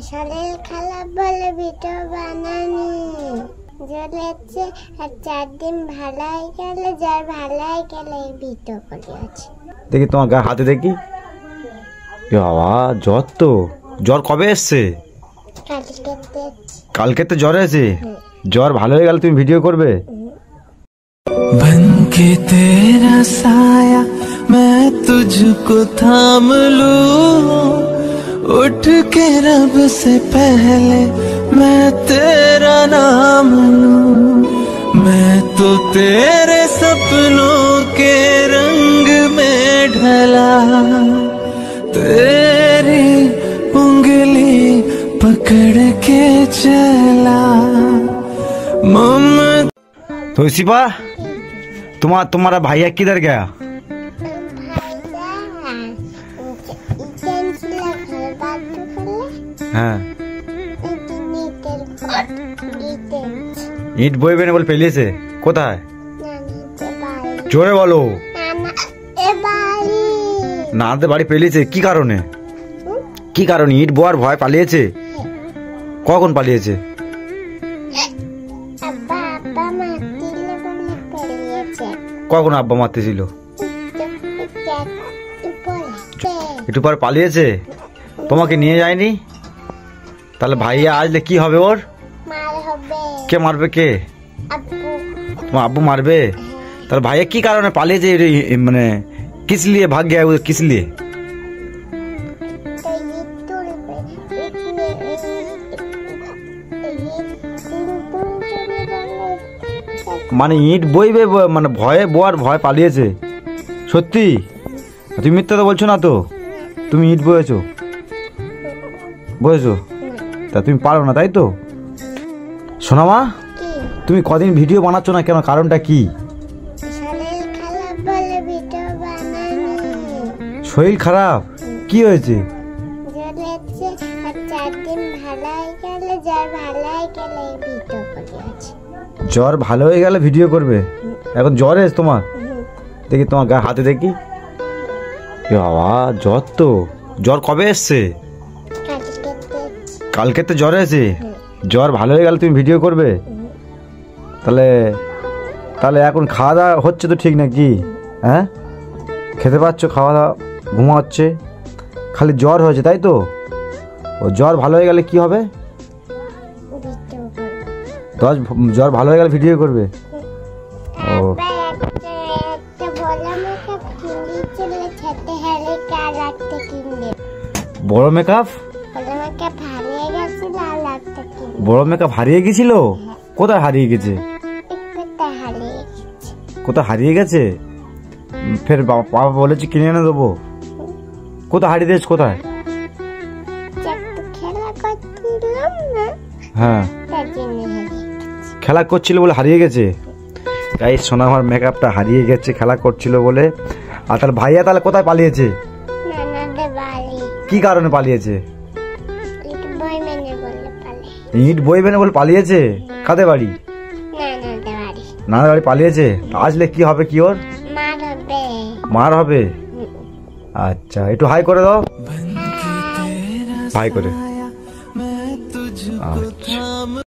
শরীর খারাপ বলে ভিডিও বানানি জ্বরেছে আর 4 দিন ভালো হয়ে গেল, জ্বর ভালো হয়ে গেলে এই ভিডিও করিয়াছে। দেখি তোমার গা হাতে দেখি। বাবা জ্বর তো, জ্বর কবে এসছে? কালকে তো জ্বর এসেছে। জ্বর ভালো হয়ে গেল তুমি ভিডিও করবে? बनके तेरा साया मैं तुझको थाम लूं, उठ के रब से पहले मैं तेरा नाम लूं। मैं तो तेरे सपनों के रंग में ढला, तेरी उंगली पकड़ के चला। तो सिपा तुम्हारा भैया किधर गया? हाँ ইট বইবে না বলে পেলিয়েছে। কোথায়? জোরে বলো। নাতে বাড়ি পেলিয়েছে কি কারণে? কি কারণে ইট বোয়ার ভয় পালিয়েছে? কখন পালিয়েছে? কখন আব্বা মারতেছিল? একটু পর পালিয়েছে। তোমাকে নিয়ে যায়নি? তাহলে ভাইয়া আসলে কি হবে ওর? কে মারবে? কে? তোমার আব্বু মারবে? তাহলে ভাইয়া কি কারণে পালিয়েছে? মানে किस लिए भाग गया है वो? किस लिए? মানে ইট বইবে মানে ভয়ে বোয়ার ভয় পালিয়েছে। সত্যি? তুমি মিথ্যা তো বলছো না তো? তুমি ইট বয়েছো? তা তুমি পারো না তাই তো? শোনা মা, তুমি কদিন ভিডিও বানাচ্ছ না কেন? কারণটা কি? শরীর খারাপ? কি হয়েছে? জ্বর ভালো হয়ে গেলে ভিডিও করবে? এখন জ্বর এসে তোমার? দেখি তোমার গা হাতে দেখি। বাবা জ্বর তো, জ্বর কবে এসছে? কালকে তো জ্বর এসেছে। জ্বর ভালো হয়ে গেলে তুমি ভিডিও করবে? তাহলে এখন খাওয়া দাওয়া হচ্ছে তো ঠিক নাকি? হ্যাঁ খেতে পাচ্ছ, খাওয়া দাওয়া, ঘুমা হচ্ছে, খালি জ্বর হয়েছে তাই তো? ও জ্বর ভালো হয়ে গেলে কি হবে? জ্বর ভালো হয়ে গেলে ভিডিও করবে? ও বড় মেকআপ? বড় মেকআপ হারিয়ে গেছিল? কোথায় হারিয়ে গেছে? কোথায় হারিয়ে গেছে? ফের বাবা বলেছে কিনে এনে দেবো। কোথায় হারিয়ে দিয়েছ? কোথায়? হ্যাঁ খেলা করছিল বলে হারিয়ে গেছে। গাইস সোনা আমার মেকআপটা হারিয়ে গেছে খেলা করছিল বলে। আর তাহলে ভাইয়া তাহলে কোথায় পালিয়েছে? কি কারণে পালিয়েছে? ইট বইবে না বলে পালিয়েছে? কাদের বাড়ি? নানার বাড়ি পালিয়েছে। আসলে কি হবে? কি ওর মার হবে? আচ্ছা একটু হাই করে দাও, হাই করে। আচ্ছা